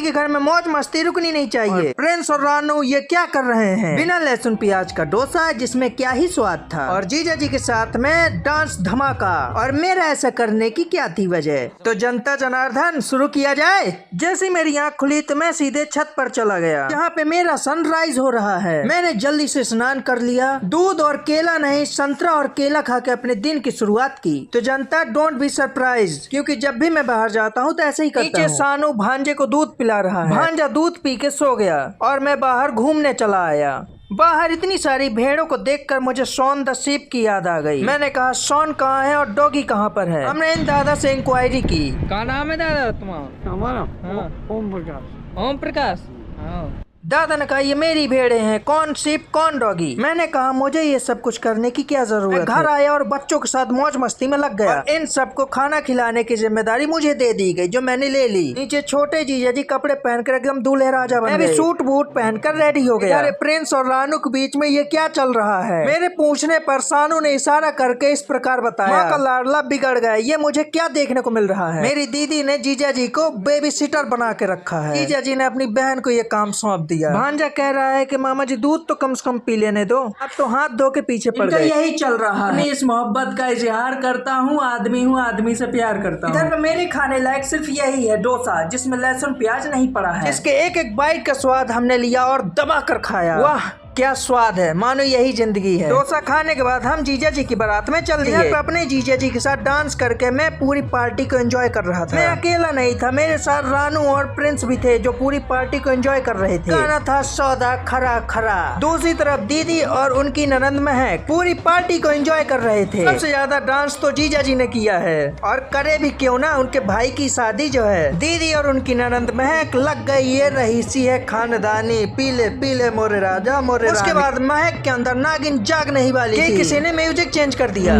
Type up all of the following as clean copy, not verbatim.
के घर में मौज मस्ती रुकनी नहीं चाहिए। प्रिंस और रानू ये क्या कर रहे हैं? बिना लहसुन प्याज का डोसा जिसमें क्या ही स्वाद था, और जीजा जी के साथ में डांस धमाका। और मेरा ऐसा करने की क्या थी वजह? तो जनता जनार्दन शुरू किया जाए। जैसे मेरी आँख खुली तो मैं सीधे छत पर चला गया जहाँ पे मेरा सनराइज हो रहा है। मैंने जल्दी से स्नान कर लिया, दूध और केला नहीं संतरा और केला खा के अपने दिन की शुरुआत की। तो जनता डोंट बी सरप्राइज, क्योंकि जब भी मैं बाहर जाता हूँ तो ऐसे ही करता हूँ। सानू भांजे को दूध पिला रहा है, भांजा दूध पी के सो गया और मैं बाहर घूमने चला आया। बाहर इतनी सारी भेड़ों को देखकर मुझे शॉन द शीप की याद आ गई। मैंने कहा शॉन कहाँ है और डॉगी कहाँ पर है? हमने इन दादा से इंक्वायरी की। क्या नाम है दादा तुम्हारा? हमारा हाँ। ओम प्रकाश। ओम प्रकाश। हाँ। दादा ने कहा ये मेरी भेड़े हैं, कौन शीप कौन डॉगी। मैंने कहा मुझे ये सब कुछ करने की क्या जरूरत है? घर आया और बच्चों के साथ मौज मस्ती में लग गया। इन सबको खाना खिलाने की जिम्मेदारी मुझे दे दी गई, जो मैंने ले ली। नीचे छोटे जीजा जी कपड़े पहनकर एकदम दूल्हे राजा बन गए। सूट बूट पहनकर रेडी हो गया। प्रिंस और रानू के बीच में ये क्या चल रहा है? मेरे पूछने पर सानू ने इशारा करके इस प्रकार बताया, माँ का लाडला बिगड़ गया। ये मुझे क्या देखने को मिल रहा है? मेरी दीदी ने जीजा जी को बेबी सिटर बना के रखा है। जीजा जी ने अपनी बहन को ये काम सौंप दिया। भांजा कह रहा है कि मामा जी दूध तो कम से कम पी लेने दो, अब तो हाथ धो के पीछे पड़ गए। यही चल रहा है। इस मोहब्बत का इजहार करता हूँ, आदमी से प्यार करता हूँ। इधर पे मेरे खाने लायक सिर्फ यही है डोसा, जिसमें लहसुन प्याज नहीं पड़ा है। इसके एक एक बाइट का स्वाद हमने लिया और दबा कर खाया। वाह क्या स्वाद है, मानो यही जिंदगी है। डोसा खाने के बाद हम जीजा जी की बारात में चल दिए। अपने जीजा जी के साथ डांस करके मैं पूरी पार्टी को एंजॉय कर रहा था। मैं अकेला नहीं था, मेरे साथ रानू और प्रिंस भी थे जो पूरी पार्टी को एंजॉय कर रहे थे। गाना था सौदा खरा खरा। दूसरी तरफ दीदी और उनकी ननंद महक पूरी पार्टी को एंजॉय कर रहे थे। सबसे ज्यादा डांस तो जीजा जी ने किया है, और करे भी क्यों ना, उनके भाई की शादी जो है। दीदी और उनकी ननंद महक लग गई ये रहीसी है खानदानी, पीले पीले मोरे राजा मोरे। उसके बाद महक के अंदर नागिन जाग नहीं वाली थी। किसी ने म्यूजिक चेंज कर दिया।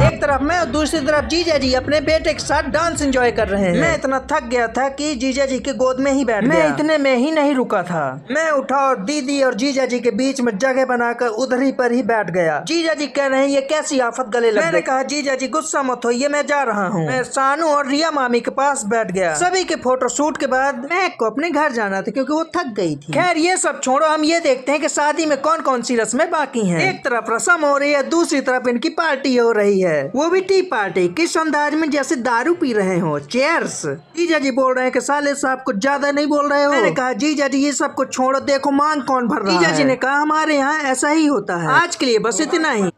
एक तरफ मैं और दूसरी तरफ जीजा जी अपने बेटे के साथ डांस एंजॉय कर रहे हैं। मैं इतना थक गया था कि जीजा जी के गोद में ही बैठ गया। मैं इतने में ही नहीं रुका था, मैं उठा और दीदी और जीजा जी के बीच में जगह बनाकर उधरी पर ही बैठ गया। जीजा जी कह रहे हैं ये कैसी आफत गले लग गई। मैंने कहा जीजा जी गुस्सा मत होइए, मैं जा रहा हूँ। मैं सानू और रिया मामी के पास बैठ गया। सभी के फोटो शूट के बाद महक को अपने घर जाना था क्योंकि वो थक गई थी। खैर ये सब छोड़ो, हम ये देखते हैं कि शादी में कौन कौन सी रस्में बाकी हैं। एक तरफ रस्म हो रही है, दूसरी तरफ इनकी पार्टी हो रही है, वो भी टी पार्टी। किस अंदाज में, जैसे दारू पी रहे हो। चेयर्स। जीजा जी बोल रहे हैं कि साले साहब कुछ ज्यादा नहीं बोल रहे हो? मैंने कहा जीजा जी ये सब कुछ छोड़ो, देखो मांग कौन भर रहा है। जीजा जी ने कहा हमारे यहाँ ऐसा ही होता है। आज के लिए बस इतना ही।